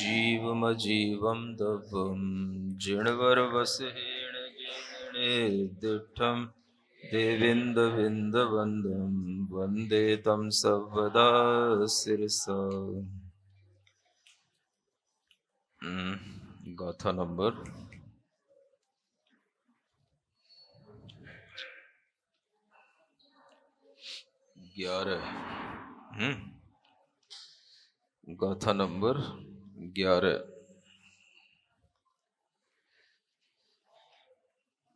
जीवमजीवं दवं जिणवरवसेन दिठं देविन्दविन्दवन्दं वन्दे तं सर्वदा शिरसा। गाथा नंबर 11। गाथा नंबर 11।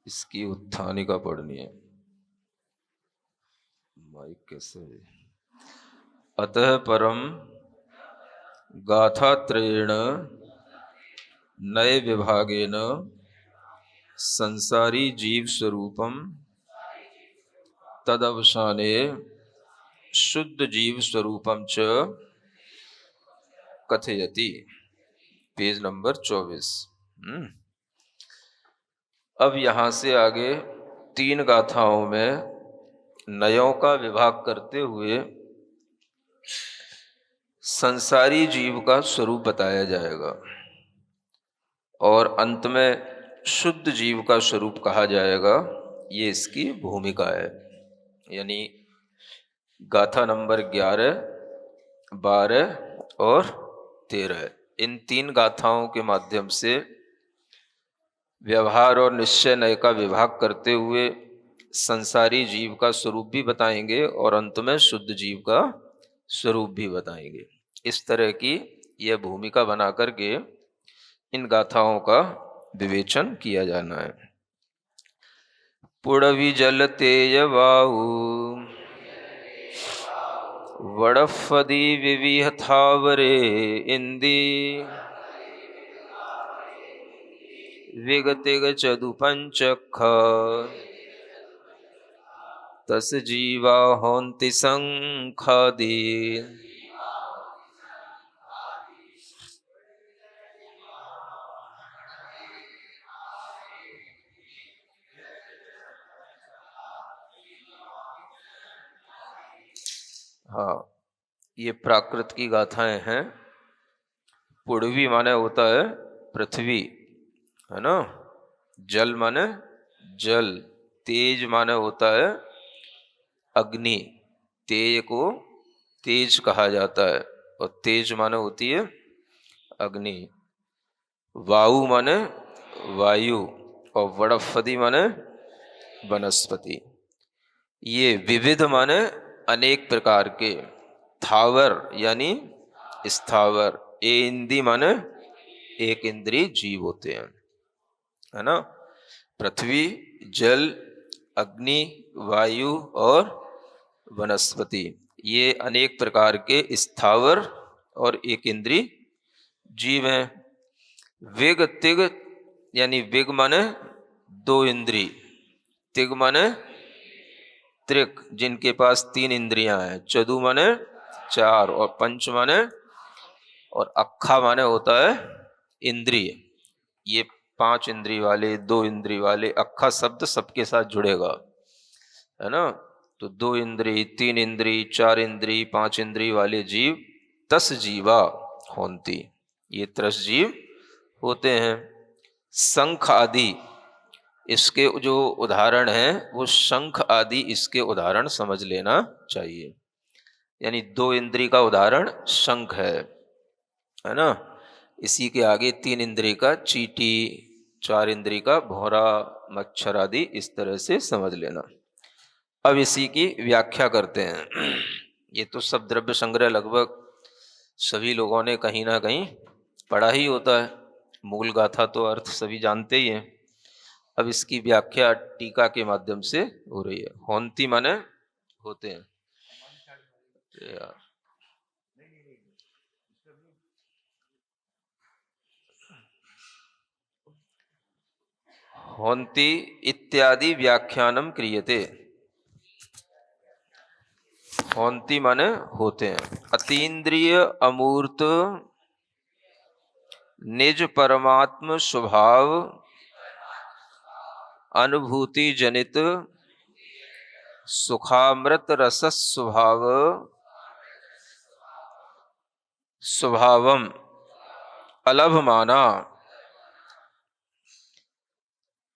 इसकी उत्थानिका पढ़नी है। माइक कैसे है? अतः परम गाथात्रयेण नए विभागेन संसारी जीव स्वरूपम तदवसाने शुद्ध जीव स्वरूपम च कथयति। Page number 24। अब यहां से आगे 3 गाथाओं में नयों का विभाग करते हुए संसारी जीव का स्वरूप बताया जाएगा और अंत में शुद्ध जीव का स्वरूप कहा जाएगा। ये इसकी भूमिका है। यानी गाथा नंबर 11, 12 और 13, इन 3 गाथाओं के माध्यम से व्यवहार और निश्चय नय का विभाग करते हुए संसारी जीव का स्वरूप भी बताएंगे और अंत में शुद्ध जीव का स्वरूप भी बताएंगे। इस तरह की यह भूमिका बना करके इन गाथाओं का विवेचन किया जाना है। पुड़वी जल तेय वाहु वड़फदी विविह थावरे इंदी विगतिग चदु पंचख तस जीवा होन्ति संखादी। हाँ, ये प्राकृत की गाथाएं हैं। पुड़वी माने होता है पृथ्वी, है ना। जल माने जल, तेज माने होता है अग्नि, तेज को तेज कहा जाता है और तेज माने होती है अग्नि। वायु माने वायु और वड़फदी माने वनस्पति। ये विविध माने अनेक प्रकार के, थावर यानी स्थावर, इंद्री माने एक इंद्रिय जीव होते हैं, है ना। पृथ्वी, जल, अग्नि, वायु और वनस्पति, ये अनेक प्रकार के स्थावर और एक इंद्रिय जीव हैं। विग तिग यानी विग माने 2 इंद्रिय, तिग माने त्रिक जिनके पास 3 इंद्रियां हैं, चदु माने 4 और पंच माने और अक्खा माने होता है इंद्रिय। ये 5 इंद्रिय वाले, 2 इंद्रिय वाले, अक्खा शब्द सबके साथ जुड़ेगा, है ना। तो 2 इंद्रिय, 3 इंद्रिय, 4 इंद्रिय, 5 इंद्रिय वाले जीव तस जीवा होन्ति, ये 3 जीव होते हैं। शंख आदि इसके जो उदाहरण हैं वो शंख आदि इसके उदाहरण समझ लेना चाहिए। यानी 2 इंद्रिय का उदाहरण शंख है ना। इसी के आगे 3 इंद्रिय का चींटी, 4 इंद्रिय का भौरा, मच्छर आदि, इस तरह से समझ लेना। अब इसी की व्याख्या करते हैं। ये तो सब द्रव्य संग्रह लगभग सभी लोगों ने कहीं ना कहीं पढ़ा ही होता है। मूल गाथा तो अर्थ सभी जानते ही हैं। अब इसकी व्याख्या टीका के माध्यम से हो रही है। होन्ति माने होते हैं यार, होन्ति इत्यादि व्याख्यानम क्रियते। होन्ति माने होते हैं। अतीन्द्रिय अमूर्त निज परमात्म स्वभाव अनुभूति जनित सुखामृत रस स्वभाव स्वभावम अलभ माना,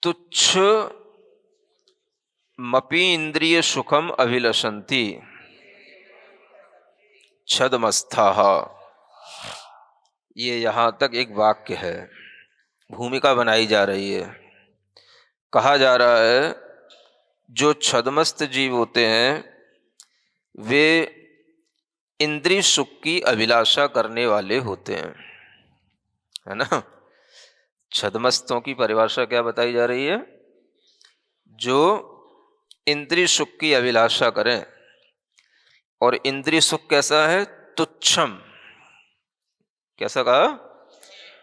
तुच्छ मपि इंद्रिय सुखम अभिलषन्ति छदमस्थाः। ये यहाँ तक एक वाक्य है, भूमिका बनाई जा रही है। कहा जा रहा है जो छदमस्त जीव होते हैं वे इंद्रिय सुख की अभिलाषा करने वाले होते हैं, है ना। छदमस्तों की परिभाषा क्या बताई जा रही है? जो इंद्रिय सुख की अभिलाषा करें। और इंद्रिय सुख कैसा है? तुच्छम। कैसा कहा?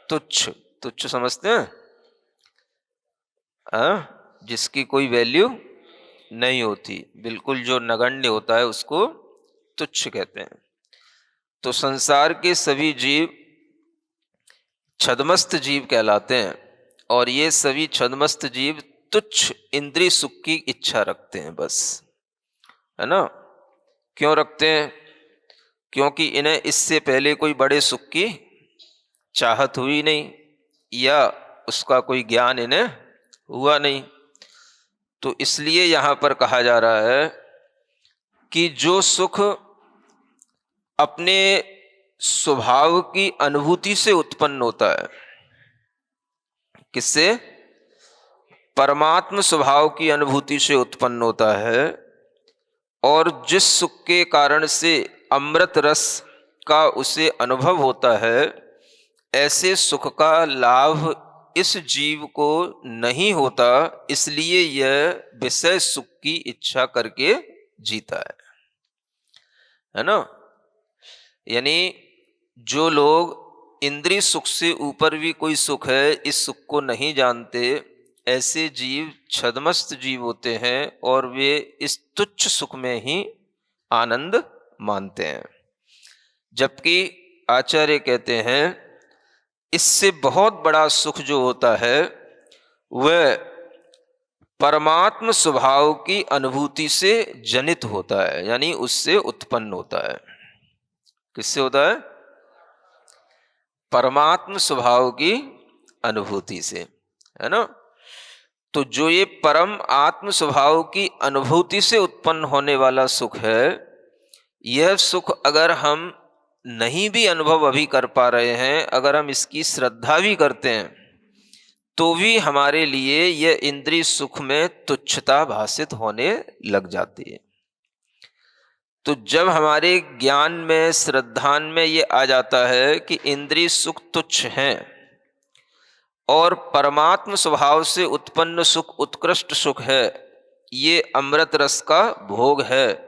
तुच्छ। तुच्छ समझते हैं? जिसकी कोई वैल्यू नहीं होती, बिल्कुल जो नगण्य होता है उसको तुच्छ कहते हैं। तो संसार के सभी जीव छदमस्त जीव कहलाते हैं, और ये सभी छदमस्त जीव तुच्छ इंद्रिय सुख की इच्छा रखते हैं, बस, है ना। क्यों रखते हैं? क्योंकि इन्हें इससे पहले कोई बड़े सुख की चाहत हुई नहीं, या उसका कोई ज्ञान इन्हें हुआ नहीं। तो इसलिए यहां पर कहा जा रहा है कि जो सुख अपने स्वभाव की अनुभूति से उत्पन्न होता है, किससे? परमात्म स्वभाव की अनुभूति से उत्पन्न होता है, और जिस सुख के कारण से अमृत रस का उसे अनुभव होता है, ऐसे सुख का लाभ इस जीव को नहीं होता, इसलिए यह विषय सुख की इच्छा करके जीता है ना। यानी जो लोग इंद्रिय सुख से ऊपर भी कोई सुख है इस सुख को नहीं जानते, ऐसे जीव छदमस्त जीव होते हैं, और वे इस तुच्छ सुख में ही आनंद मानते हैं। जबकि आचार्य कहते हैं इससे बहुत बड़ा सुख जो होता है वह परमात्म स्वभाव की अनुभूति से जनित होता है, यानी उससे उत्पन्न होता है। किससे होता है? परमात्म स्वभाव की अनुभूति से, है ना। तो जो ये परम आत्म स्वभाव की अनुभूति से उत्पन्न होने वाला सुख है, यह सुख अगर हम नहीं भी अनुभव अभी कर पा रहे हैं, अगर हम इसकी श्रद्धा भी करते हैं, तो भी हमारे लिए यह इंद्रिय सुख में तुच्छता भासित होने लग जाती है। तो जब हमारे ज्ञान में, श्रद्धान में ये आ जाता है कि इंद्रिय सुख तुच्छ हैं और परमात्म स्वभाव से उत्पन्न सुख उत्कृष्ट सुख है, ये अमृत रस का भोग है,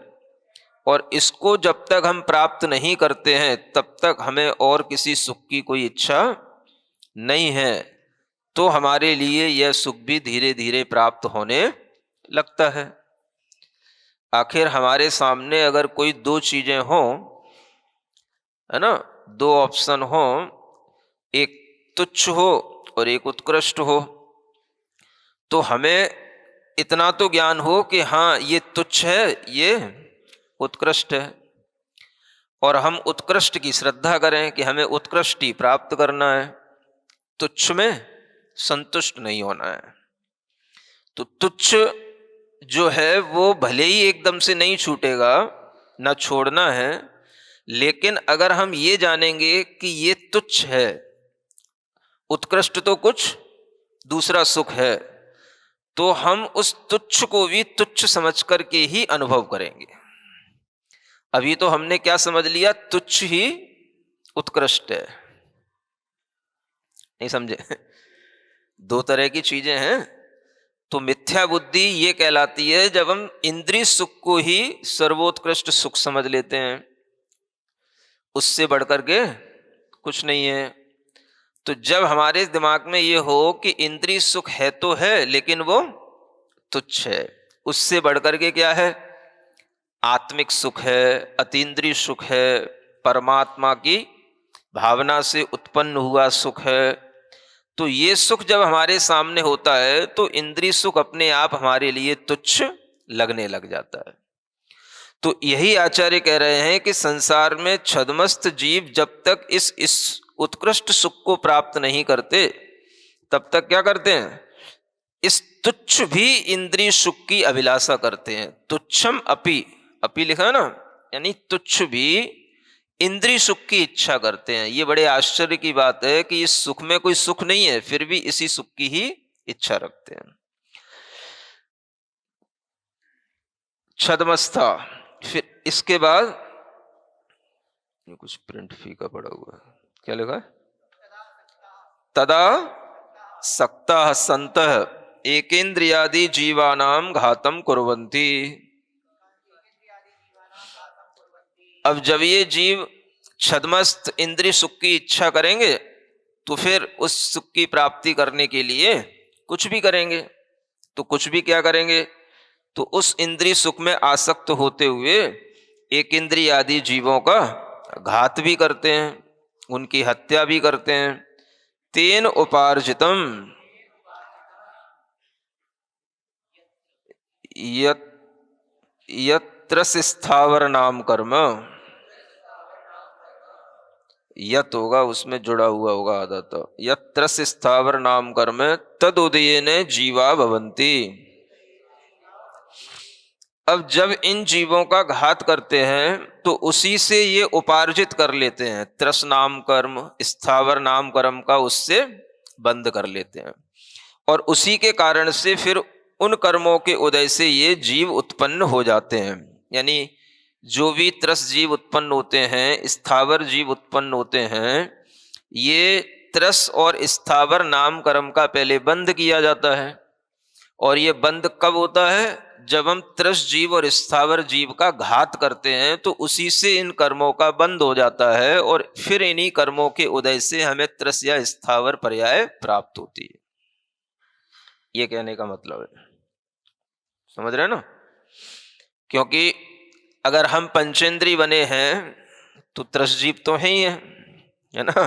और इसको जब तक हम प्राप्त नहीं करते हैं तब तक हमें और किसी सुख की कोई इच्छा नहीं है, तो हमारे लिए यह सुख भी धीरे धीरे प्राप्त होने लगता है। आखिर हमारे सामने अगर कोई दो चीजें हों, है ना, दो ऑप्शन हो, एक तुच्छ हो और एक उत्कृष्ट हो, तो हमें इतना तो ज्ञान हो कि हाँ ये तुच्छ है, ये उत्कृष्ट है, और हम उत्कृष्ट की श्रद्धा करें कि हमें उत्कृष्ट ही प्राप्त करना है, तुच्छ में संतुष्ट नहीं होना है। तो तुच्छ जो है वो भले ही एकदम से नहीं छूटेगा, ना छोड़ना है, लेकिन अगर हम ये जानेंगे कि ये तुच्छ है, उत्कृष्ट तो कुछ दूसरा सुख है, तो हम उस तुच्छ को भी तुच्छ समझ करके ही अनुभव करेंगे। अभी तो हमने क्या समझ लिया? तुच्छ ही उत्कृष्ट है। नहीं समझे? दो तरह की चीजें हैं। तो मिथ्या बुद्धि ये कहलाती है जब हम इंद्रिय सुख को ही सर्वोत्कृष्ट सुख समझ लेते हैं, उससे बढ़कर के कुछ नहीं है। तो जब हमारे दिमाग में ये हो कि इंद्रिय सुख है तो है लेकिन वो तुच्छ है, उससे बढ़कर के क्या है? आत्मिक सुख है, अतीन्द्रिय सुख है, परमात्मा की भावना से उत्पन्न हुआ सुख है। तो ये सुख जब हमारे सामने होता है तो इंद्रिय सुख अपने आप हमारे लिए तुच्छ लगने लग जाता है। तो यही आचार्य कह रहे हैं कि संसार में छदमस्त जीव जब तक इस उत्कृष्ट सुख को प्राप्त नहीं करते तब तक क्या करते हैं, इस तुच्छ भी इंद्रिय सुख की अभिलाषा करते हैं। तुच्छम अपि, अपि लिखा है ना, यानी तुच्छ भी इंद्रिय सुख की इच्छा करते हैं। ये बड़े आश्चर्य की बात है कि इस सुख में कोई सुख नहीं है, फिर भी इसी सुख की ही इच्छा रखते हैं। छद्मस्था, फिर इसके बाद ये कुछ प्रिंट फीका पड़ा हुआ है, क्या लिखा है, तदा सक्ताः सन्तः एकेन्द्रियादि जीवानां घातम कुर्वन्ति। अब जब ये जीव छद्मस्त इंद्रिय सुख की इच्छा करेंगे तो फिर उस सुख की प्राप्ति करने के लिए कुछ भी करेंगे। तो कुछ भी क्या करेंगे, तो उस इंद्रिय सुख में आसक्त होते हुए एक इंद्रिय आदि जीवों का घात भी करते हैं, उनकी हत्या भी करते हैं। तेन उपार्जितम यत्र स्थावर नाम कर्म, यत होगा उसमें जुड़ा हुआ होगा आधा, तो यत्र स्थावर नाम कर्म तद उदयेन जीवा भवन्ति। अब जब इन जीवों का घात करते हैं तो उसी से ये उपार्जित कर लेते हैं, त्रस नाम कर्म, स्थावर नाम कर्म का उससे बंद कर लेते हैं, और उसी के कारण से फिर उन कर्मों के उदय से ये जीव उत्पन्न हो जाते हैं। यानी जो भी त्रस जीव उत्पन्न होते हैं, स्थावर जीव उत्पन्न होते हैं, ये त्रस और स्थावर नाम कर्म का पहले बंद किया जाता है। और ये बंद कब होता है, जब हम त्रस जीव और स्थावर जीव का घात करते हैं, तो उसी से इन कर्मों का बंद हो जाता है, और फिर इन्हीं कर्मों के उदय से हमें त्रस या स्थावर पर्याय प्राप्त होती है। ये कहने का मतलब है, समझ रहे हैं ना। क्योंकि अगर हम पंचेंद्री बने हैं तो त्रस जीव तो है ही है ना।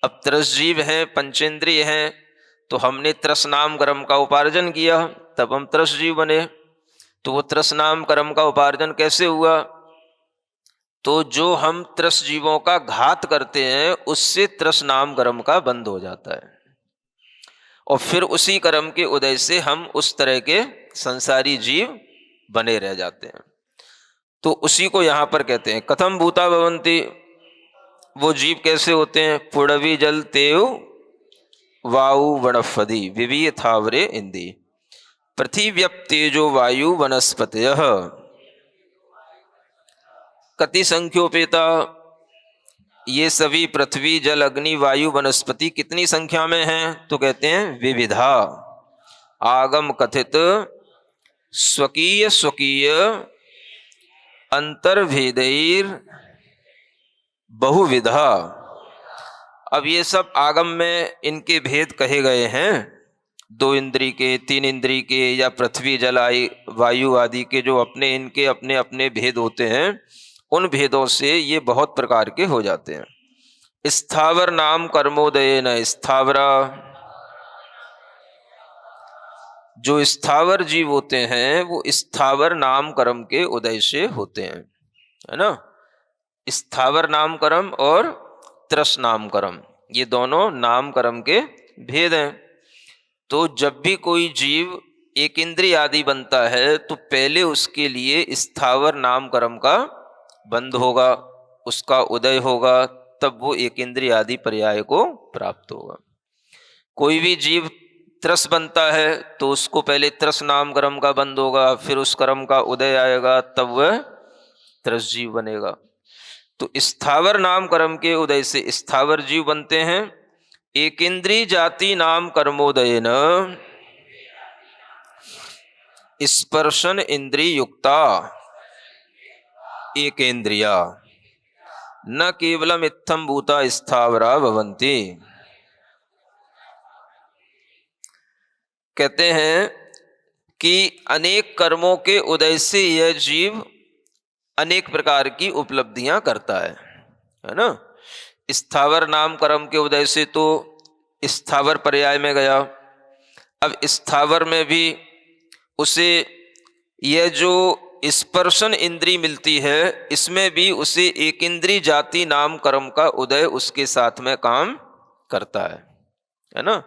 अब त्रस जीव हैं, पंचेंद्रिय हैं, तो हमने त्रस नाम कर्म का उपार्जन किया, तब हम त्रस जीव बने। तो वो त्रस नाम कर्म का उपार्जन कैसे हुआ, तो जो हम त्रस जीवों का घात करते हैं उससे त्रस नाम कर्म का बंद हो जाता है, और फिर उसी कर्म के उदय से हम उस तरह के संसारी जीव बने रह जाते हैं। तो उसी को यहां पर कहते हैं कथम भूता भवन्ति। वो जीव कैसे होते हैं, पुड़वी जल तेव वायु वनस्पति विवीय थावरे इंदी पृथिव्यप तेजो वायु वनस्पतयः कति संख्योपेता। ये सभी पृथ्वी जल अग्नि वायु वनस्पति कितनी संख्या में हैं, तो कहते हैं विविधा। आगम कथित स्वकीय स्वकीय अंतर्भेदैर बहुविधा। अब ये सब आगम में इनके भेद कहे गए हैं, 2 इंद्री के, 3 इंद्री के, या पृथ्वी जल वायु आदि के जो अपने इनके अपने अपने भेद होते हैं, उन भेदों से ये बहुत प्रकार के हो जाते हैं। स्थावर नाम कर्मोदय न स्थावरा, जो स्थावर जीव होते हैं वो स्थावर नाम कर्म के उदय से होते हैं, है ना। स्थावर नाम कर्म और त्रस नाम कर्म, ये दोनों नाम कर्म के भेद हैं। तो जब भी कोई जीव एक इंद्रिय आदि बनता है तो पहले उसके लिए स्थावर नाम कर्म का बंद होगा, उसका उदय होगा, तब वो एक इंद्रिय आदि पर्याय को प्राप्त होगा। कोई भी जीव त्रस बनता है तो उसको पहले त्रस नाम कर्म का बंद होगा, फिर उस कर्म का उदय आएगा, तब वह त्रस जीव बनेगा। तो स्थावर नाम कर्म के उदय से स्थावर जीव बनते हैं। एक इंद्रिय जाति नाम कर्मोदयेन स्पर्शन इंद्रिय युक्ता एकेन्द्रिया न केवलम इत्थम भूता स्थावरा भवन्ति। कहते हैं कि अनेक कर्मों के उदय से यह जीव अनेक प्रकार की उपलब्धियां करता है ना। स्थावर नाम कर्म के उदय से तो स्थावर पर्याय में गया। अब स्थावर में भी उसे यह जो स्पर्शन इंद्री मिलती है, इसमें भी उसे एक इंद्री जाति नाम कर्म का उदय उसके साथ में काम करता है ना।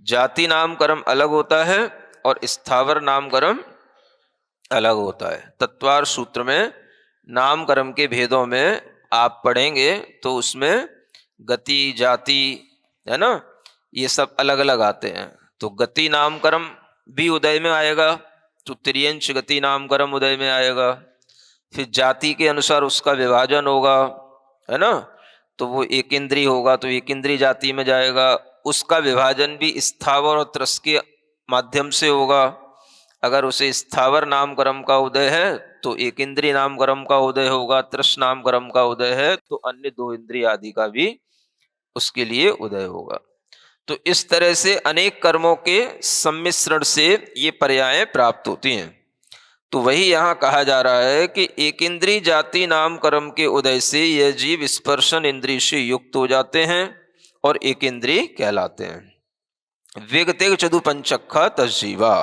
जाति नाम कर्म अलग होता है और स्थावर नाम कर्म अलग होता है। तत्वार सूत्र में नाम कर्म के भेदों में आप पढ़ेंगे तो उसमें गति जाति है ना, ये सब अलग अलग आते हैं। तो गति नाम कर्म भी उदय में आएगा, तो त्रियंश गति नाम कर्म उदय में आएगा। फिर जाति के अनुसार उसका विभाजन होगा, है ना, तो वो एक इंद्री होगा तो एक इंद्री जाति में जाएगा। उसका विभाजन भी स्थावर और त्रस के माध्यम से होगा। अगर उसे स्थावर नाम कर्म का उदय है तो एक इंद्रिय नाम कर्म का उदय होगा, त्रस नाम कर्म का उदय है तो अन्य दो इंद्रिय आदि का भी उसके लिए उदय होगा। तो इस तरह से अनेक कर्मों के सम्मिश्रण से ये पर्याय प्राप्त होती हैं। तो वही यहाँ कहा जा रहा है कि एक इंद्रिय जाति नाम कर्म के उदय से यह जीव स्पर्शन इंद्रिय से युक्त हो जाते हैं और एक इंद्रिय कहलाते हैं। विगते चतु पंचखा तजीवा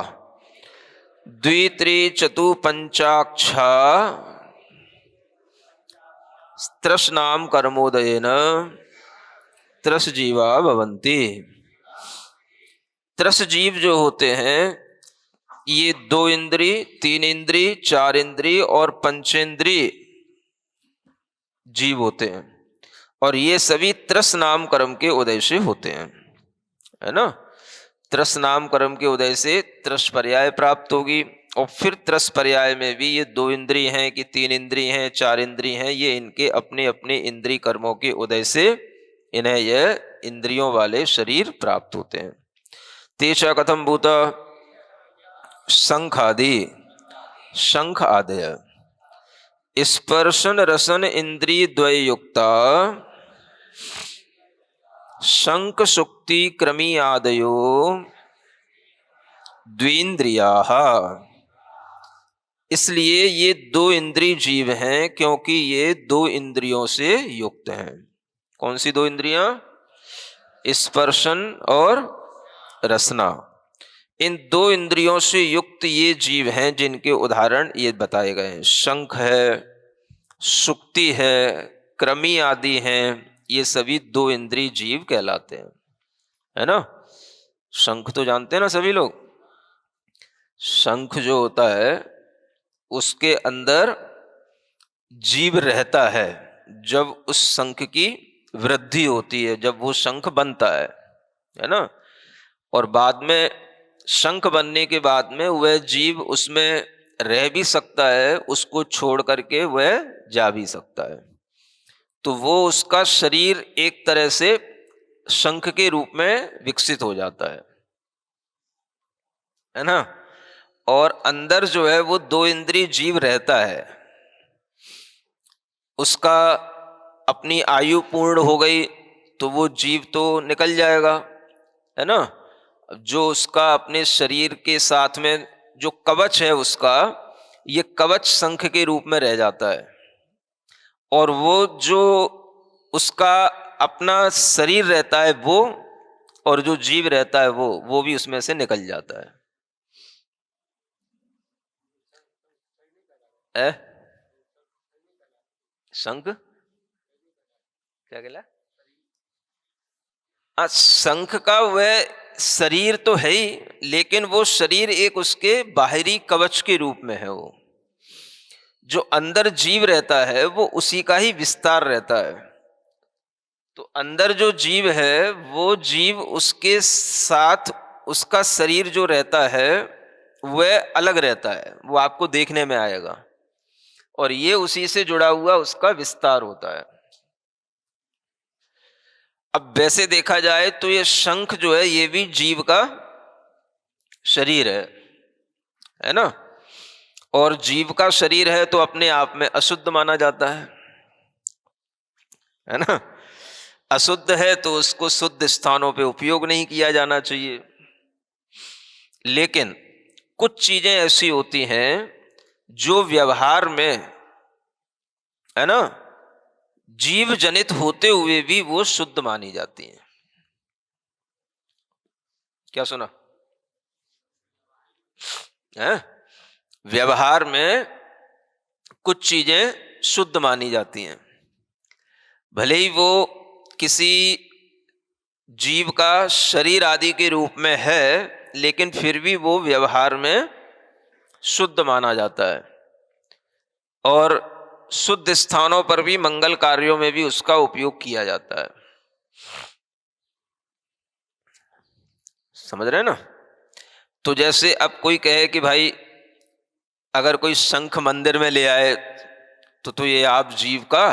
द्वित्री चतु पंचाक्षा त्रस नाम कर्मोदयेन त्रस जीवा भवन्ति। त्रस जीव जो होते हैं ये दो इंद्रिय, तीन इंद्रिय, चार इंद्रिय और पंचेंद्रिय जीव होते हैं और ये सभी त्रस नाम कर्म के उदय से होते हैं, है ना। त्रस नाम कर्म के उदय से त्रस पर्याय प्राप्त होगी और फिर त्रस पर्याय में भी ये दो इंद्रिय हैं कि तीन इंद्रिय हैं, चार इंद्रिय हैं, ये इनके अपने अपने इंद्रिय कर्मों के उदय से इन्हें यह इंद्रियों वाले शरीर प्राप्त होते हैं। तेषा कथम भूता शंख आदि, शंख आदय स्पर्शन रसन इंद्रिय द्वय युक्ता शंख सुक्ति क्रमी आदयो द्विंद्रियाः। इसलिए ये दो इंद्रिय जीव हैं क्योंकि ये दो इंद्रियों से युक्त हैं। कौन सी दो इंद्रियां? स्पर्शन और रसना। इन दो इंद्रियों से युक्त ये जीव हैं जिनके उदाहरण ये बताए गए हैं। शंख है, सुक्ति है, क्रमी आदि हैं, ये सभी दो इंद्रिय जीव कहलाते हैं, है ना। शंख तो जानते हैं ना सभी लोग। शंख जो होता है उसके अंदर जीव रहता है जब उस शंख की वृद्धि होती है, जब वो शंख बनता है ना। और बाद में शंख बनने के बाद में वह जीव उसमें रह भी सकता है, उसको छोड़ करके वह जा भी सकता है। तो वो उसका शरीर एक तरह से शंख के रूप में विकसित हो जाता है ना। और अंदर जो है वो दो इंद्रिय जीव रहता है। उसका अपनी आयु पूर्ण हो गई तो वो जीव तो निकल जाएगा, है ना। जो उसका अपने शरीर के साथ में जो कवच है उसका, ये कवच शंख के रूप में रह जाता है। और वो जो उसका अपना शरीर रहता है वो, और जो जीव रहता है वो भी उसमें से निकल जाता है। शंख क्या कहला? शंख का वह शरीर तो है ही, लेकिन वो शरीर एक उसके बाहरी कवच के रूप में है। वो जो अंदर जीव रहता है वो उसी का ही विस्तार रहता है। तो अंदर जो जीव है वो जीव उसके साथ उसका शरीर जो रहता है वह अलग रहता है, वो आपको देखने में आएगा और ये उसी से जुड़ा हुआ उसका विस्तार होता है। अब वैसे देखा जाए तो ये शंख जो है ये भी जीव का शरीर है ना। और जीव का शरीर है तो अपने आप में अशुद्ध माना जाता है ना। अशुद्ध है तो उसको शुद्ध स्थानों पे उपयोग नहीं किया जाना चाहिए। लेकिन कुछ चीजें ऐसी होती हैं जो व्यवहार में, है ना, जीव जनित होते हुए भी वो शुद्ध मानी जाती हैं। क्या सुना है? व्यवहार में कुछ चीजें शुद्ध मानी जाती हैं, भले ही वो किसी जीव का शरीर आदि के रूप में है, लेकिन फिर भी वो व्यवहार में शुद्ध माना जाता है। और शुद्ध स्थानों पर भी, मंगल कार्यों में भी उसका उपयोग किया जाता है। समझ रहे हैं ना? तो जैसे अब कोई कहे कि भाई अगर कोई शंख मंदिर में ले आए तो ये आप जीव का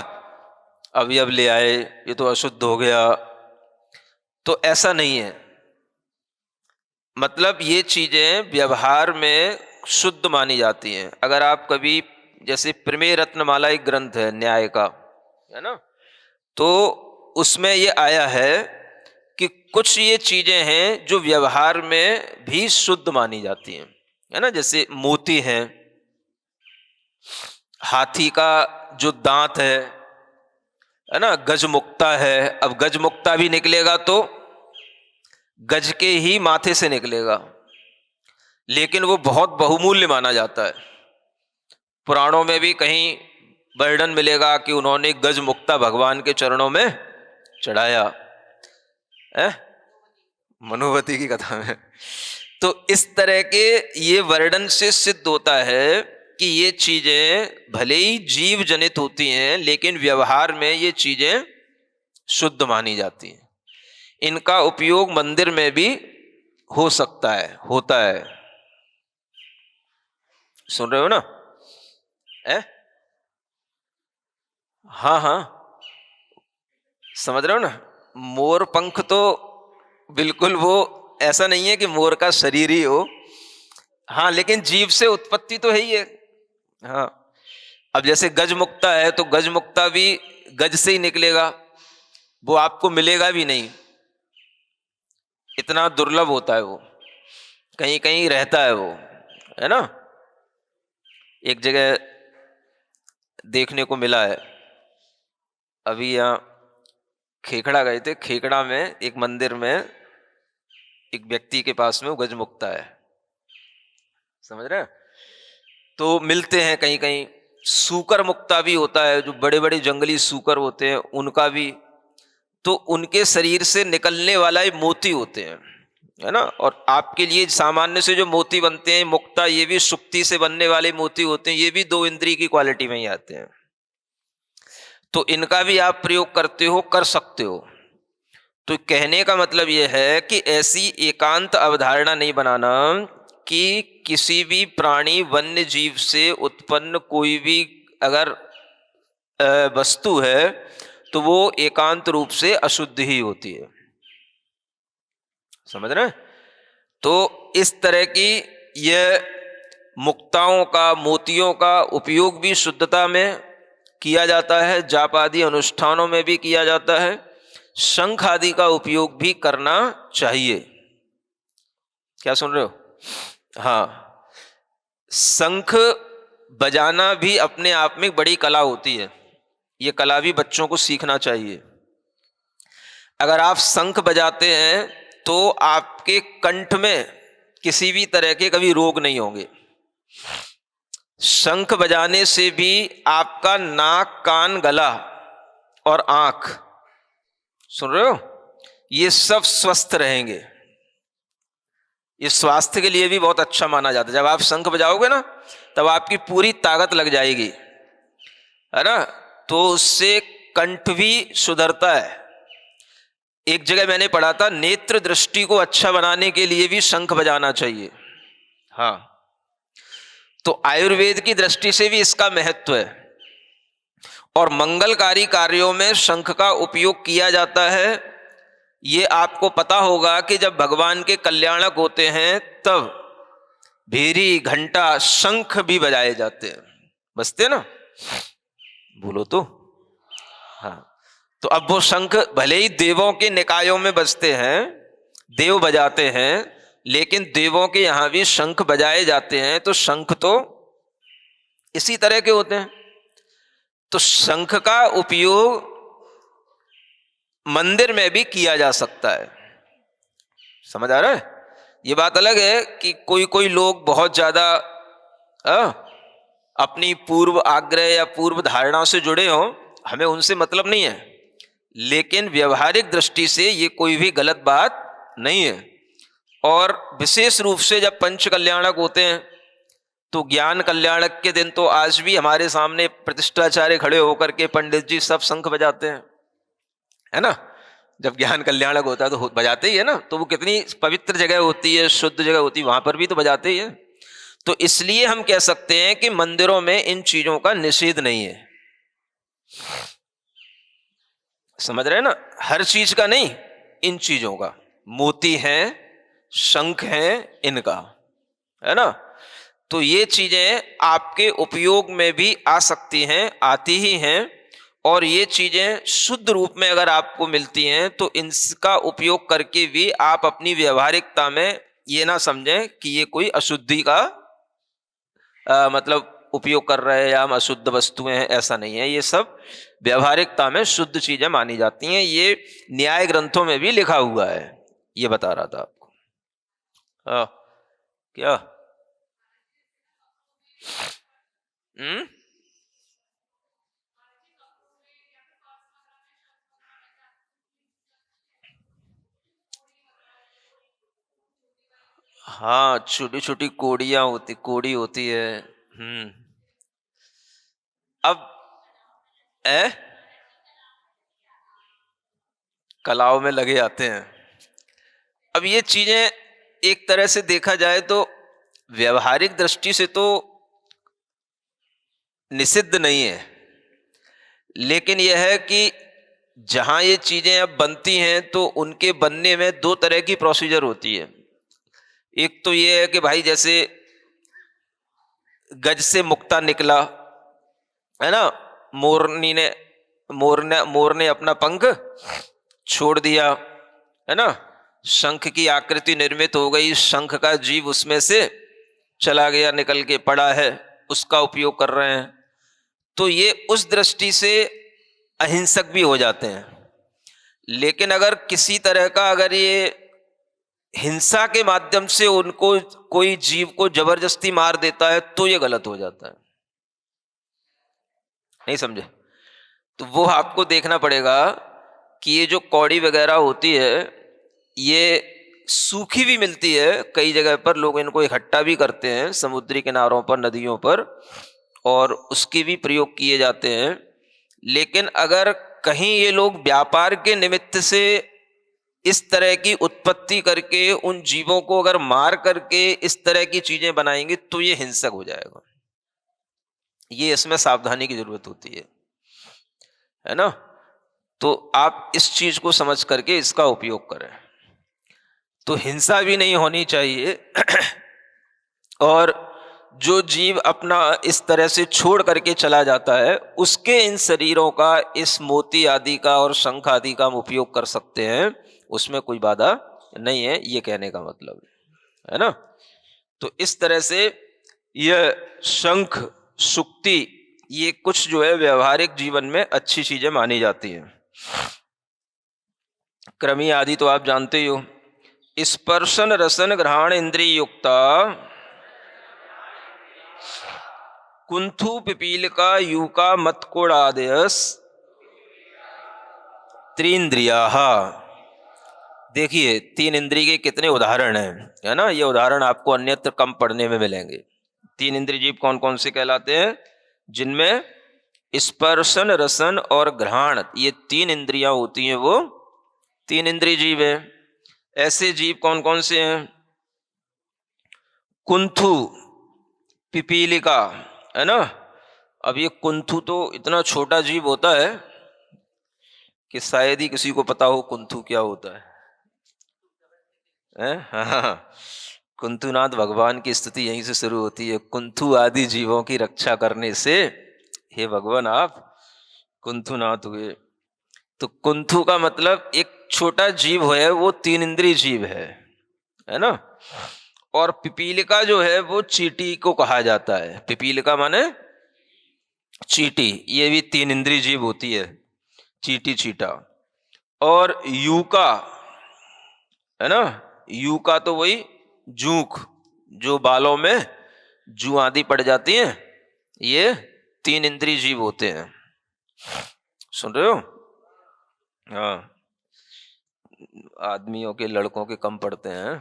अवयव ले आए, ये तो अशुद्ध हो गया। तो ऐसा नहीं है। मतलब ये चीजें व्यवहार में शुद्ध मानी जाती हैं। अगर आप कभी, जैसे प्रमेय रत्नमाला एक ग्रंथ है न्याय का, है ना, तो उसमें ये आया है कि कुछ ये चीजें हैं जो व्यवहार में भी शुद्ध मानी जाती हैं, है ना। जैसे मोती है, हाथी का जो दांत है ना, गजमुक्ता है। अब गजमुक्ता भी निकलेगा तो गज के ही माथे से निकलेगा, लेकिन वो बहुत बहुमूल्य माना जाता है। पुराणों में भी कहीं वर्णन मिलेगा कि उन्होंने गजमुक्ता भगवान के चरणों में चढ़ाया है, मनुवती की कथा में। तो इस तरह के ये वर्णन से सिद्ध होता है कि ये चीजें भले ही जीव जनित होती हैं, लेकिन व्यवहार में ये चीजें शुद्ध मानी जाती हैं। इनका उपयोग मंदिर में भी हो सकता है, होता है। सुन रहे हो ना? हाँ हाँ, समझ रहे हो ना? मोर पंख तो बिल्कुल वो ऐसा नहीं है कि मोर का शरीर ही हो, हाँ, लेकिन जीव से उत्पत्ति तो है ही है। हाँ, अब जैसे गजमुक्ता है तो गजमुक्ता भी गज से ही निकलेगा, वो आपको मिलेगा भी नहीं, इतना दुर्लभ होता है वो, कहीं कहीं रहता है वो, है ना। एक जगह देखने को मिला है, अभी यहाँ खेखड़ा गए थे, खेखड़ा में एक मंदिर में एक व्यक्ति के पास में वो गजमुक्ता है, समझ रहे हैं? तो मिलते हैं कहीं कहीं। सूकर मुक्ता भी होता है, जो बड़े बड़े जंगली सूकर होते हैं उनका भी, तो उनके शरीर से निकलने वाला ये मोती होते हैं, है ना। और आपके लिए सामान्य से जो मोती बनते हैं मुक्ता, ये भी सुक्ति से बनने वाले मोती होते हैं, ये भी 2 इंद्री की क्वालिटी में ही आते हैं। तो इनका भी आप प्रयोग करते हो, कर सकते हो। तो कहने का मतलब यह है कि ऐसी एकांत अवधारणा नहीं बनाना कि किसी भी प्राणी, वन्य जीव से उत्पन्न कोई भी अगर वस्तु है तो वो एकांत रूप से अशुद्ध ही होती है। समझ रहे हैं? तो इस तरह की यह मुक्ताओं का, मोतियों का उपयोग भी शुद्धता में किया जाता है, जाप आदि अनुष्ठानों में भी किया जाता है, शंख आदि का उपयोग भी करना चाहिए। क्या सुन रहे हो? हाँ, शंख बजाना भी अपने आप में बड़ी कला होती है, ये कला भी बच्चों को सीखना चाहिए। अगर आप शंख बजाते हैं तो आपके कंठ में किसी भी तरह के कभी रोग नहीं होंगे। शंख बजाने से भी आपका नाक, कान, गला और आंख, सुन रहे हो, ये सब स्वस्थ रहेंगे। ये स्वास्थ्य के लिए भी बहुत अच्छा माना जाता है। जब आप शंख बजाओगे ना, तब आपकी पूरी ताकत लग जाएगी, है ना। तो उससे कंठ भी सुधरता है। एक जगह मैंने पढ़ा था, नेत्र दृष्टि को अच्छा बनाने के लिए भी शंख बजाना चाहिए। हाँ, तो आयुर्वेद की दृष्टि से भी इसका महत्व है। और मंगलकारी कार्यों में शंख का उपयोग किया जाता है। ये आपको पता होगा कि जब भगवान के कल्याणक होते हैं तब भेरी, घंटा, शंख भी बजाए जाते हैं, बजते ना, बोलो तो। हाँ, तो अब वो शंख भले ही देवों के निकायों में बजते हैं, देव बजाते हैं, लेकिन देवों के यहां भी शंख बजाए जाते हैं। तो शंख तो इसी तरह के होते हैं। तो शंख का उपयोग मंदिर में भी किया जा सकता है। समझ आ रहा है? ये बात अलग है कि कोई कोई लोग बहुत ज्यादा अपनी पूर्व आग्रह या पूर्व धारणा से जुड़े हों, हमें उनसे मतलब नहीं है, लेकिन व्यवहारिक दृष्टि से ये कोई भी गलत बात नहीं है। और विशेष रूप से जब पंच कल्याणक होते हैं, तो ज्ञान कल्याणक के दिन तो आज भी हमारे सामने प्रतिष्ठाचार्य खड़े होकर के पंडित जी सब शंख बजाते हैं, है ना। जब ज्ञान कल्याणक होता है तो बजाते ही है ना, तो वो कितनी पवित्र जगह होती है, शुद्ध जगह होती है, वहां पर भी तो बजाते ही है। तो इसलिए हम कह सकते हैं कि मंदिरों में इन चीजों का निषेध नहीं है। समझ रहे हैं ना, हर चीज का नहीं, इन चीजों का, मोती है, शंख है, इनका, है ना। तो ये चीजें आपके उपयोग में भी आ सकती हैं, आती ही हैं। और ये चीजें शुद्ध रूप में अगर आपको मिलती हैं तो इनका उपयोग करके भी आप अपनी व्यवहारिकता में ये ना समझें कि ये कोई अशुद्धि का मतलब उपयोग कर रहे हैं या हम अशुद्ध वस्तुएं हैं, ऐसा नहीं है। ये सब व्यवहारिकता में शुद्ध चीजें मानी जाती हैं। ये न्याय ग्रंथों में भी लिखा हुआ है। ये बता रहा था आपको। क्या हम्म हाँ, छोटी छोटी कोड़ी होती है। अब ए कलाओं में लगे आते हैं। अब ये चीजें एक तरह से देखा जाए तो व्यवहारिक दृष्टि से तो निषिद्ध नहीं है, लेकिन यह है कि जहां ये चीजें अब बनती हैं तो उनके बनने में दो तरह की प्रोसीजर होती है। एक तो ये है कि भाई जैसे गज से मुक्ता निकला, है ना, मोर ने अपना पंख छोड़ दिया, है ना, शंख की आकृति निर्मित हो गई, शंख का जीव उसमें से चला गया, निकल के पड़ा है, उसका उपयोग कर रहे हैं। तो ये उस दृष्टि से अहिंसक भी हो जाते हैं। लेकिन अगर किसी तरह का अगर ये हिंसा के माध्यम से उनको कोई जीव को जबरदस्ती मार देता है तो ये गलत हो जाता है। नहीं समझे? तो वो आपको देखना पड़ेगा कि ये जो कौड़ी वगैरह होती है, ये सूखी भी मिलती है कई जगह पर, लोग इनको इकट्ठा भी करते हैं समुद्री किनारों पर, नदियों पर, और उसके भी प्रयोग किए जाते हैं। लेकिन अगर कहीं ये लोग व्यापार के निमित्त से इस तरह की उत्पत्ति करके उन जीवों को अगर मार करके इस तरह की चीजें बनाएंगे तो ये हिंसक हो जाएगा। ये इसमें सावधानी की जरूरत होती है ना। तो आप इस चीज को समझ करके इसका उपयोग करें। तो हिंसा भी नहीं होनी चाहिए और जो जीव अपना इस तरह से छोड़ करके चला जाता है उसके इन शरीरों का, इस मोती आदि का और शंख आदि का हम उपयोग कर सकते हैं, उसमें कोई बाधा नहीं है, ये कहने का मतलब है ना। तो इस तरह से यह शंख, सुक्ति, ये कुछ जो है व्यवहारिक जीवन में अच्छी चीजें मानी जाती हैं। क्रमी आदि तो आप जानते ही हो। स्पर्शन रसन घ्राण इंद्रिय युक्ता कुंथु पिपीलिका यूका मत्कोड़ादयस त्रिंद्रिया। देखिए, तीन इंद्रिय के कितने उदाहरण हैं, है ना। ये उदाहरण आपको अन्यत्र कम पढ़ने में मिलेंगे। तीन इंद्रिय जीव कौन कौन से कहलाते हैं? जिनमें स्पर्शन रसन और घ्राण, ये तीन इंद्रियां होती हैं, वो तीन इंद्रिय जीव है। ऐसे जीव कौन कौन से हैं? कुंथु, पिपीलिका, है ना। अब ये कुंथु तो इतना छोटा जीव होता है कि शायद ही किसी को पता हो कुंथु क्या होता है? हाँ, कुंथुनाथ भगवान की स्तुति यहीं से शुरू होती है। कुंथु आदि जीवों की रक्षा करने से हे भगवान आप कुंथुनाथ हुए। तो कुंथु का मतलब एक छोटा जीव है, वो तीन इंद्रिय जीव है ना। और पिपीलिका जो है वो चींटी को कहा जाता है। पिपीलिका माने चींटी, ये भी तीन इंद्रिय जीव होती है, चींटी, चीटा। और यूका, है ना, यूका तो वही जूक, जो बालों में जू आदि पड़ जाती हैं, ये 3 इंद्रिय जीव होते हैं। सुन रहे हो? हाँ, आदमियों के, लड़कों के कम पढ़ते हैं,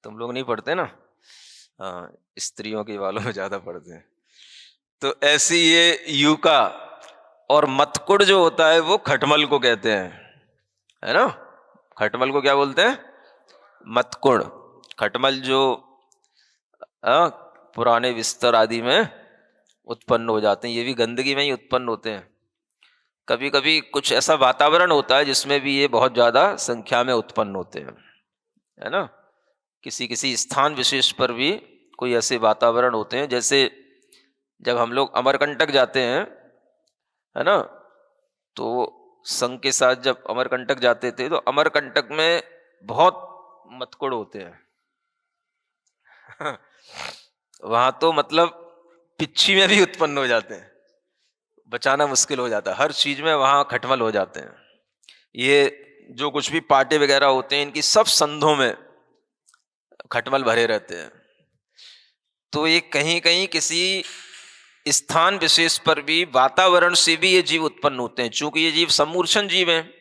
तुम लोग नहीं पढ़ते ना। हाँ, स्त्रियों के वालों में ज्यादा पढ़ते हैं। तो ऐसी ये यूका और मतकुड़ जो होता है वो खटमल को कहते हैं, है ना। खटमल को क्या बोलते हैं? मतकुड़। खटमल जो पुराने बिस्तर आदि में उत्पन्न हो जाते हैं, ये भी गंदगी में ही उत्पन्न होते हैं। कभी कभी कुछ ऐसा वातावरण होता है जिसमें भी ये बहुत ज्यादा संख्या में उत्पन्न होते हैं, है ना। किसी किसी स्थान विशेष पर भी कोई ऐसे वातावरण होते हैं, जैसे जब हम लोग अमरकंटक जाते हैं, है ना, तो संघ के साथ जब अमरकंटक जाते थे तो अमरकंटक में बहुत मतकुड़ होते हैं। वहां तो मतलब पिच्छी में भी उत्पन्न हो जाते हैं, बचाना मुश्किल हो जाता है, हर चीज में वहां खटमल हो जाते हैं। ये जो कुछ भी पार्टी वगैरह होते हैं, इनकी सब संधों में खटमल भरे रहते हैं। तो ये कहीं कहीं किसी स्थान विशेष पर भी वातावरण से भी ये जीव उत्पन्न होते हैं। चूंकि ये जीव सम्मूर्छन जीव हैं,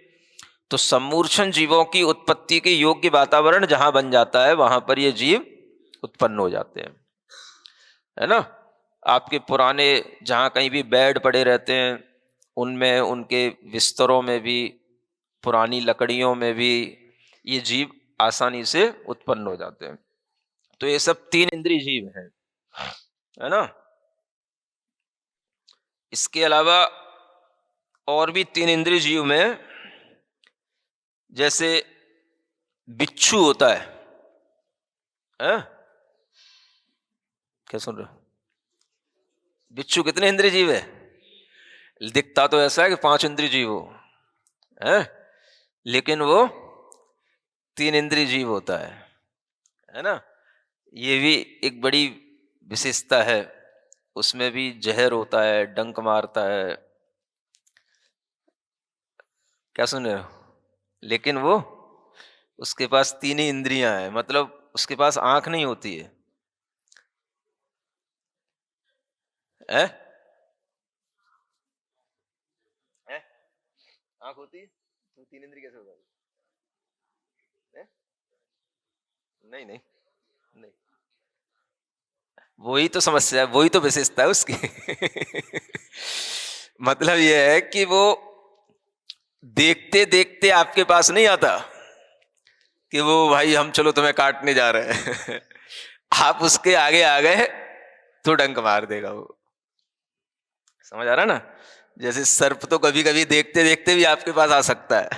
तो सम्मूर्छन जीवों की उत्पत्ति के योग्य वातावरण जहां बन जाता है वहां पर ये जीव उत्पन्न हो जाते हैं, है ना। आपके पुराने जहां कहीं भी बेड पड़े रहते हैं, उनमें, उनके बिस्तरों में भी, पुरानी लकड़ियों में भी ये जीव आसानी से उत्पन्न हो जाते हैं। तो ये सब 3 इंद्रिय जीव हैं, है ना। इसके अलावा और भी 3 इंद्रिय जीव में, जैसे बिच्छू होता है? क्या सुन रहे हो? बिच्छू कितने इंद्रिय जीव है? दिखता तो ऐसा है कि 5 इंद्रिय जीव हो, है, लेकिन वो 3 इंद्रिय जीव होता है ना। ये भी एक बड़ी विशेषता है। उसमें भी जहर होता है, डंक मारता है। क्या सुन रहे हो? लेकिन वो, उसके पास 3 ही इंद्रियां हैं, मतलब उसके पास आंख नहीं होती है, है? है? आंख होती है तो 3 इंद्रिय कैसे होगा? नहीं नहीं नहीं, वही तो समस्या है, वही तो विशेषता है उसकी। मतलब यह है कि वो देखते देखते आपके पास नहीं आता कि वो भाई हम चलो तुम्हें काटने जा रहे हैं। आप उसके आगे आ गए तो डंक मार देगा वो। समझ आ रहा ना? जैसे सर्प तो कभी कभी देखते देखते भी आपके पास आ सकता है।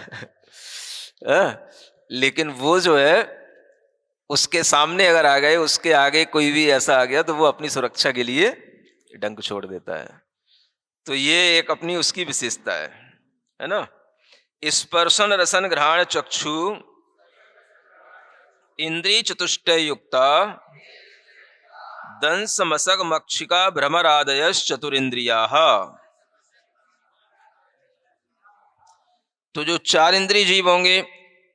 लेकिन वो जो है, उसके सामने अगर आ गए, उसके आगे कोई भी ऐसा आ गया तो वो अपनी सुरक्षा के लिए डंक छोड़ देता है। तो ये एक अपनी उसकी विशेषता है ना। स्पर्शन रसन घ्राण चक्षु इंद्रिय चतुष्टय युक्ता दंस मसक मक्षिका भ्रमरादयश्च चतुरिंद्रियाः। तो जो 4 इंद्रिय जीव होंगे,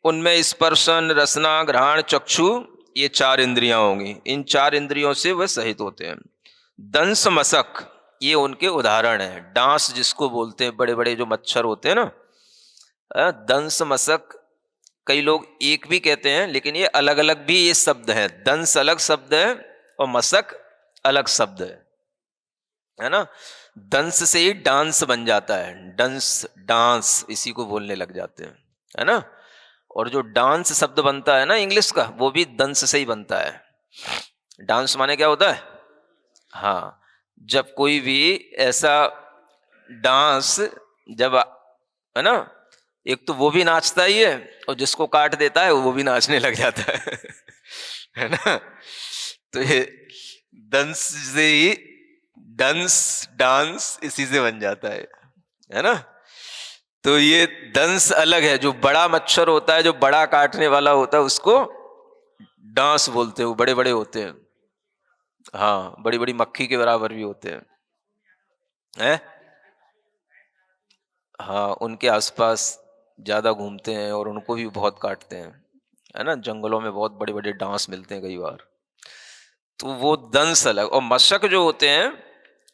उनमें स्पर्शन रसना घ्राण चक्षु, ये 4 इंद्रियां होंगी। इन 4 इंद्रियों से वह सहित होते हैं। दंस मसक, ये उनके उदाहरण है। डांस जिसको बोलते हैं, बड़े बड़े जो मच्छर होते हैं ना, दंस मसक, कई लोग एक भी कहते हैं, लेकिन ये अलग अलग भी ये शब्द हैं। दंस अलग शब्द है और मसक अलग शब्द है ना। दंस से ही डांस बन जाता है, डंस डांस इसी को बोलने लग जाते हैं, है ना। और जो डांस शब्द बनता है ना इंग्लिश का, वो भी दंस से ही बनता है। डांस माने क्या होता है? हाँ, जब कोई भी ऐसा डांस, जब, है ना, एक तो वो भी नाचता ही है और जिसको काट देता है वो भी नाचने लग जाता है। है ना। तो ये दंस से ही डांस, डांस इसी से बन जाता है ना। तो ये दंस अलग है, जो बड़ा मच्छर होता है, जो बड़ा काटने वाला होता है, उसको डांस बोलते हैं। वो बड़े बड़े होते हैं, हाँ, बड़ी बड़ी मक्खी के बराबर भी होते हैं। हाँ, उनके आसपास ज्यादा घूमते हैं और उनको भी बहुत काटते हैं, है ना। जंगलों में बहुत बड़े बड़े डांस मिलते हैं कई बार। तो वो दंस अलग। और मशक जो होते हैं,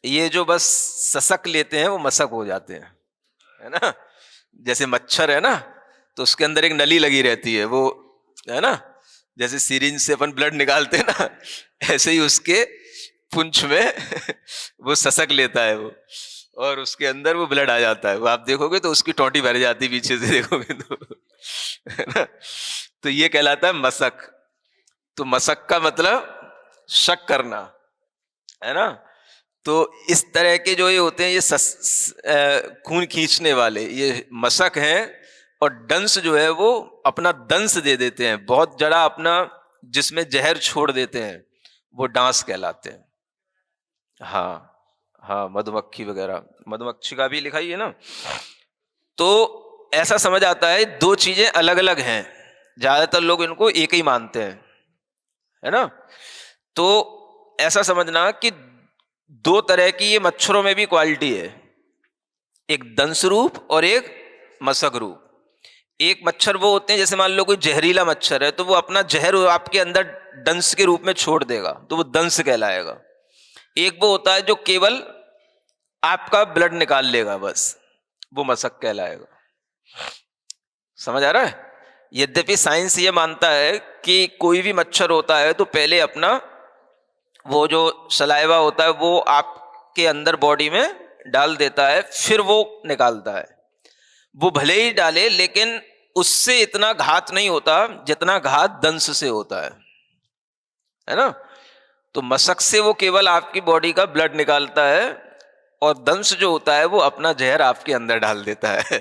ये जो बस ससक लेते हैं वो मसक हो जाते हैं, है ना। जैसे मच्छर है ना, तो उसके अंदर एक नली लगी रहती है, वो, है ना, जैसे सीरिंज से अपन ब्लड निकालते हैं ना, ऐसे ही उसके पुंछ में वो ससक लेता है वो, और उसके अंदर वो ब्लड आ जाता है। वो आप देखोगे तो उसकी टोटी भर जाती है पीछे से, देखोगे तो, है ना। तो ये कहलाता है मसक। तो मसक का मतलब शक करना, है ना। तो इस तरह के जो ये होते हैं, ये खून खींचने वाले ये मशक हैं। और डंस जो है वो अपना दंस दे देते हैं, बहुत जड़ा अपना जिसमें जहर छोड़ देते हैं, वो डांस कहलाते हैं। हाँ हाँ, मधुमक्खी वगैरह, मधुमक्खी का भी लिखा ही है ना। तो ऐसा समझ आता है दो चीजें अलग अलग हैं, ज्यादातर लोग इनको एक ही मानते हैं, है ना। तो ऐसा समझना कि दो तरह की ये मच्छरों में भी क्वालिटी है, एक दंश रूप और एक मशक रूप। एक मच्छर वो होते हैं, जैसे मान लो कोई जहरीला मच्छर है तो वो अपना जहर आपके अंदर दंश के रूप में छोड़ देगा, तो वो दंश कहलाएगा। एक वो होता है जो केवल आपका ब्लड निकाल लेगा बस, वो मशक कहलाएगा। समझ आ रहा है। यद्यपि साइंस ये मानता है कि कोई भी मच्छर होता है तो पहले अपना वो जो सलाइवा होता है वो आपके अंदर बॉडी में डाल देता है, फिर वो निकालता है। वो भले ही डाले लेकिन उससे इतना घात नहीं होता जितना घात दंश से होता है ना। तो मशक से वो केवल आपकी बॉडी का ब्लड निकालता है, और दंश जो होता है वो अपना जहर आपके अंदर डाल देता है।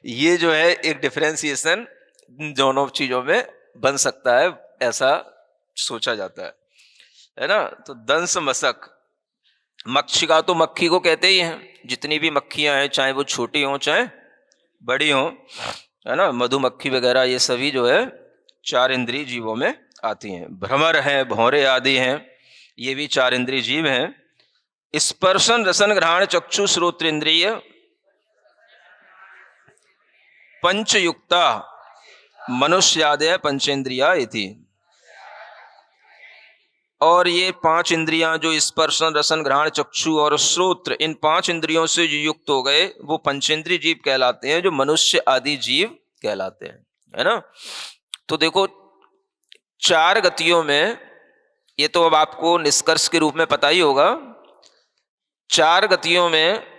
ये जो है एक डिफरेंशिएशन दोनों चीजों में बन सकता है, ऐसा सोचा जाता है ना। तो दंश मशक, मक्षिका तो मक्खी को कहते ही हैं, जितनी भी मक्खियां हैं चाहे वो छोटी हों चाहे बड़ी हों, है ना। मधुमक्खी वगैरह ये सभी जो है चार इंद्रिय जीवों में आती हैं। भ्रमर हैं, भौरे आदि हैं, ये भी चार इंद्रिय जीव हैं। स्पर्शन रसन घ्राण चक्षु श्रोत्र इंद्रिय पंचयुक्ता मनुष्यादय पंचेंद्रिया इति। और ये पांच इंद्रियां जो स्पर्शन रसन घ्राण चक्षु और श्रोत्र, इन पांच इंद्रियों से जो युक्त हो गए वो पंचेंद्रिय जीव कहलाते हैं, जो मनुष्य आदि जीव कहलाते हैं, है ना। तो देखो चार गतियों में, ये तो अब आपको निष्कर्ष के रूप में पता ही होगा, चार गतियों में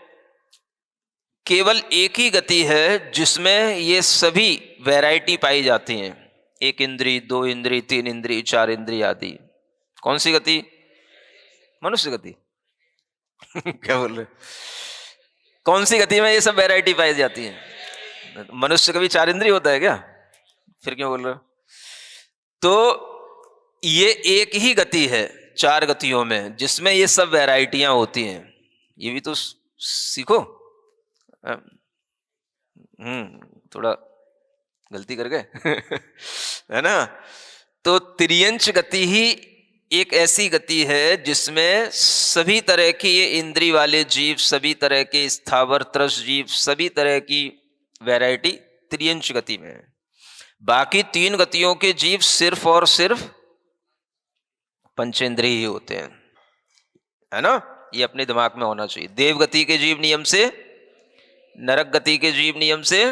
केवल एक ही गति है जिसमें ये सभी वैरायटी पाई जाती हैं। एक इंद्री, दो इंद्री, तीन इंद्री, चार इंद्री आदि। कौन सी गति? मनुष्य गति। क्या बोल रहे? कौन सी गति में ये सब वैरायटी पाई जाती है? मनुष्य का भी चार इंद्री होता है क्या? फिर क्यों बोल रहे हो? तो ये एक ही गति है चार गतियों में जिसमें ये सब वैरायटियां होती हैं। ये भी तो सीखो। थोड़ा गलती कर गए है ना। तो त्रियंच गति ही एक ऐसी गति है जिसमें सभी तरह के ये इंद्री वाले जीव, सभी तरह के स्थावर त्रस जीव, सभी तरह की वैरायटी त्रियंच गति में है। बाकी तीन गतियों के जीव सिर्फ और सिर्फ पंचेंद्रिय ही होते हैं, है ना। ये अपने दिमाग में होना चाहिए। देव गति के जीव नियम से, नरक गति के जीव नियम से,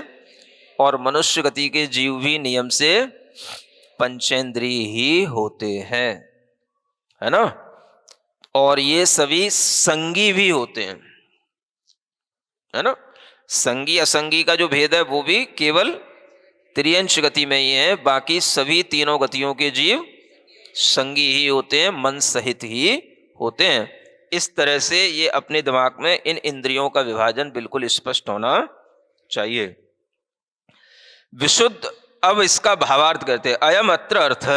और मनुष्य गति के जीव भी नियम से पंचेंद्रिय ही होते हैं, है ना। और ये सभी संगी भी होते हैं, है ना। संगी असंगी का जो भेद है वो भी केवल त्रियंश गति में ही है। बाकी सभी तीनों गतियों के जीव संगी ही होते हैं, मन सहित ही होते हैं। इस तरह से ये अपने दिमाग में इन इंद्रियों का विभाजन बिल्कुल स्पष्ट होना चाहिए। विशुद्ध, अब इसका भावार्थ करते हैं। अयम अत्र अर्थ।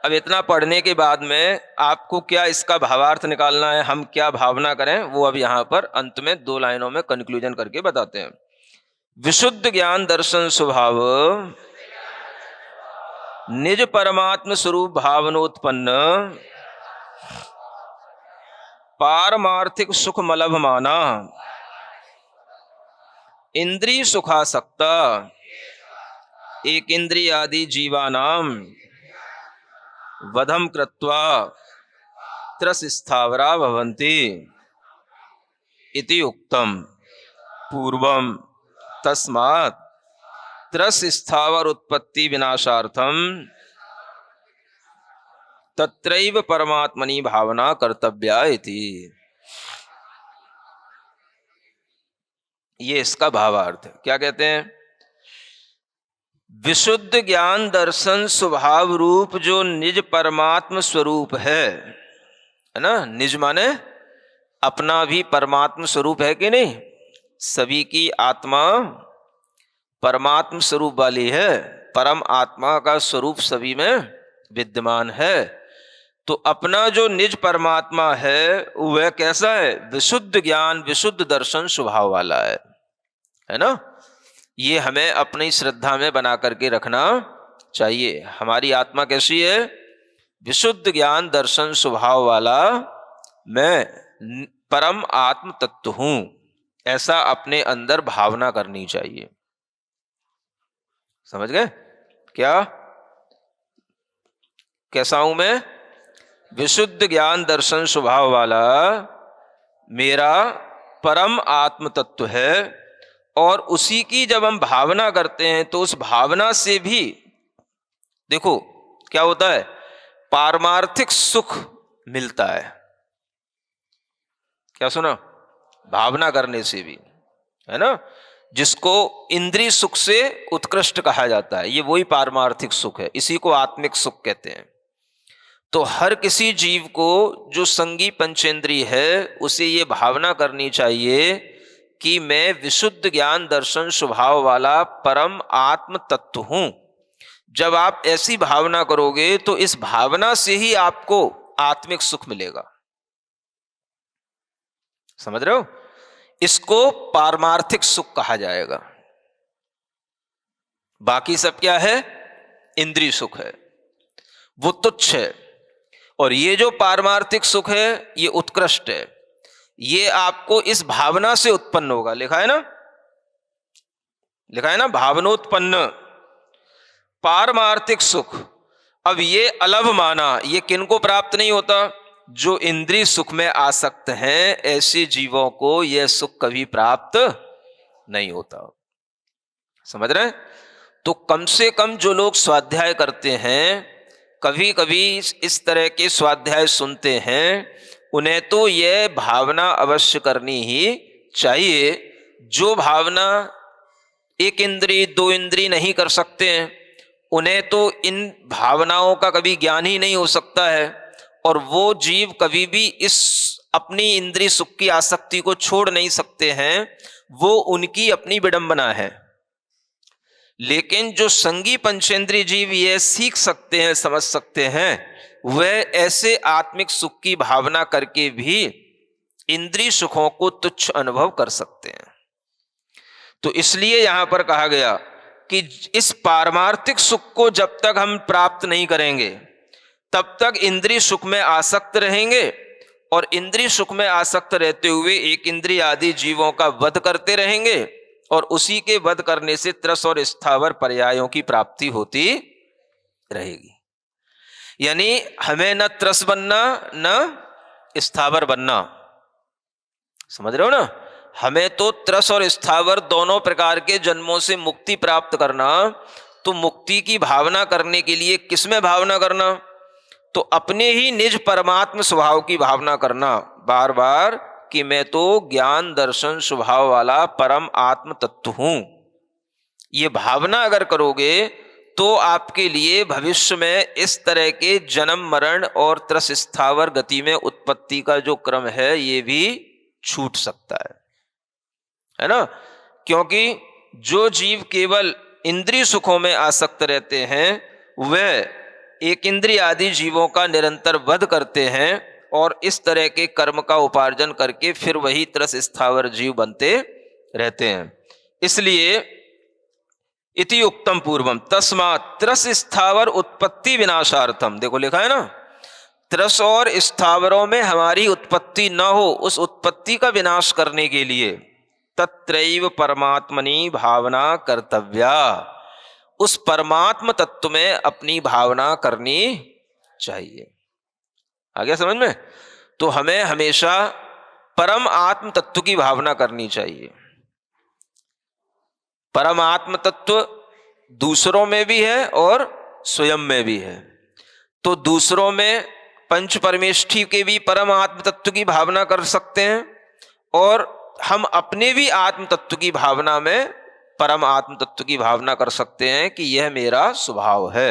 अब इतना पढ़ने के बाद में आपको क्या इसका भावार्थ निकालना है, हम क्या भावना करें, वो अब यहां पर अंत में दो लाइनों में कंक्लूजन करके बताते हैं। विशुद्ध ज्ञान दर्शन स्वभाव निज परमात्म स्वरूप भावनोत्पन्न पारमार्थिक सुख मलभ माना इंद्रिय सुखासक्ता एक इंद्रिय आदि जीवानाम वधम कृत्वा त्रस स्थावरा भवन्ति। इति उक्तम पूर्वम तस्मात् त्रस स्थावर उत्पत्ति विनाशार्थम तत्रैव परमात्मनि भावना कर्तव्या इति। ये इसका भावार्थ है। क्या कहते हैं? विशुद्ध ज्ञान दर्शन स्वभाव रूप जो निज परमात्म स्वरूप है ना, निज माने अपना भी परमात्म स्वरूप है कि नहीं? सभी की आत्मा परमात्म स्वरूप वाली है, परम आत्मा का स्वरूप सभी में विद्यमान है। तो अपना जो निज परमात्मा है वह कैसा है? विशुद्ध ज्ञान विशुद्ध दर्शन स्वभाव वाला है ना। ये हमें अपनी श्रद्धा में बना करके रखना चाहिए। हमारी आत्मा कैसी है? विशुद्ध ज्ञान दर्शन स्वभाव वाला मैं परम आत्म तत्व हूं, ऐसा अपने अंदर भावना करनी चाहिए। समझ गए? क्या कैसा हूं मैं? विशुद्ध ज्ञान दर्शन स्वभाव वाला मेरा परम आत्म तत्व है। और उसी की जब हम भावना करते हैं तो उस भावना से भी देखो क्या होता है, पारमार्थिक सुख मिलता है। क्या सुना? भावना करने से भी, है ना, जिसको इंद्रिय सुख से उत्कृष्ट कहा जाता है, ये वही पारमार्थिक सुख है, इसी को आत्मिक सुख कहते हैं। तो हर किसी जीव को जो संगी पंचेंद्रिय है उसे ये भावना करनी चाहिए कि मैं विशुद्ध ज्ञान दर्शन स्वभाव वाला परम आत्म तत्व हूं। जब आप ऐसी भावना करोगे तो इस भावना से ही आपको आत्मिक सुख मिलेगा। समझ रहे हो? इसको पारमार्थिक सुख कहा जाएगा। बाकी सब क्या है? इंद्रिय सुख है, वो तुच्छ है। और ये जो पारमार्थिक सुख है ये उत्कृष्ट है। ये आपको इस भावना से उत्पन्न होगा। लिखा है ना, लिखा है ना, भावनोत्पन्न पारमार्थिक सुख। अब ये अलभ माना, ये किनको प्राप्त नहीं होता? जो इंद्रिय सुख में आसक्त हैं ऐसे जीवों को यह सुख कभी प्राप्त नहीं होता। समझ रहे हैं? तो कम से कम जो लोग स्वाध्याय करते हैं, कभी कभी इस तरह के स्वाध्याय सुनते हैं, उन्हें तो यह भावना अवश्य करनी ही चाहिए। जो भावना एक इंद्रिय दो इंद्रिय नहीं कर सकते हैं, उन्हें तो इन भावनाओं का कभी ज्ञान ही नहीं हो सकता है। और वो जीव कभी भी इस अपनी इंद्रिय सुख की आसक्ति को छोड़ नहीं सकते हैं, वो उनकी अपनी विडंबना है। लेकिन जो संगी पंचेंद्रिय जीव ये सीख सकते हैं, समझ सकते हैं, वह ऐसे आत्मिक सुख की भावना करके भी इंद्रिय सुखों को तुच्छ अनुभव कर सकते हैं। तो इसलिए यहां पर कहा गया कि इस पारमार्थिक सुख को जब तक हम प्राप्त नहीं करेंगे तब तक इंद्रिय सुख में आसक्त रहेंगे, और इंद्रिय सुख में आसक्त रहते हुए एक इंद्रिय आदि जीवों का वध करते रहेंगे, और उसी के वध करने से त्रस और स्थावर पर्यायों की प्राप्ति होती रहेगी। यानी हमें न त्रस बनना न स्थावर बनना। समझ रहे हो ना? हमें तो त्रस और स्थावर दोनों प्रकार के जन्मों से मुक्ति प्राप्त करना। तो मुक्ति की भावना करने के लिए किसमें भावना करना? तो अपने ही निज परमात्म स्वभाव की भावना करना बार बार, कि मैं तो ज्ञान दर्शन स्वभाव वाला परम आत्म तत्व हूं। ये भावना अगर करोगे तो आपके लिए भविष्य में इस तरह के जन्म मरण और त्रस स्थावर गति में उत्पत्ति का जो क्रम है ये भी छूट सकता है ना। क्योंकि जो जीव केवल इंद्रिय सुखों में आसक्त रहते हैं वह एक इंद्रिय आदि जीवों का निरंतर वध करते हैं, और इस तरह के कर्म का उपार्जन करके फिर वही त्रस स्थावर जीव बनते रहते हैं। इसलिए इति उक्तम पूर्वम तस्मात् त्रस स्थावर उत्पत्ति विनाशार्थम, देखो लिखा है ना, त्रस और स्थावरों में हमारी उत्पत्ति न हो, उस उत्पत्ति का विनाश करने के लिए तत्रैव परमात्मनि भावना कर्तव्या, उस परमात्म तत्व में अपनी भावना करनी चाहिए। आ गया समझ में? तो हमें हमेशा परम आत्म तत्व की भावना करनी चाहिए। परम आत्म तत्व दूसरों में भी है और स्वयं में भी है। तो दूसरों में पंच परमेष्ठी के भी परम आत्म तत्व की भावना कर सकते हैं, और हम अपने भी आत्म तत्व की भावना में परम आत्म तत्व की भावना कर सकते हैं कि यह मेरा स्वभाव है।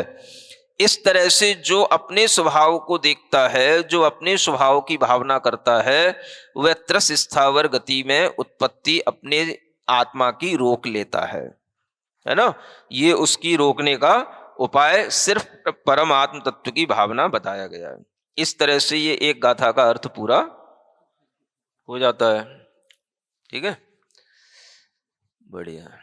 इस तरह से जो अपने स्वभाव को देखता है, जो अपने स्वभाव की भावना करता है, वह त्रस स्थावर गति में उत्पत्ति अपने आत्मा की रोक लेता है ना। ये उसकी रोकने का उपाय सिर्फ परम आत्म तत्व की भावना बताया गया है। इस तरह से ये एक गाथा का अर्थ पूरा हो जाता है। ठीक है, बढ़िया।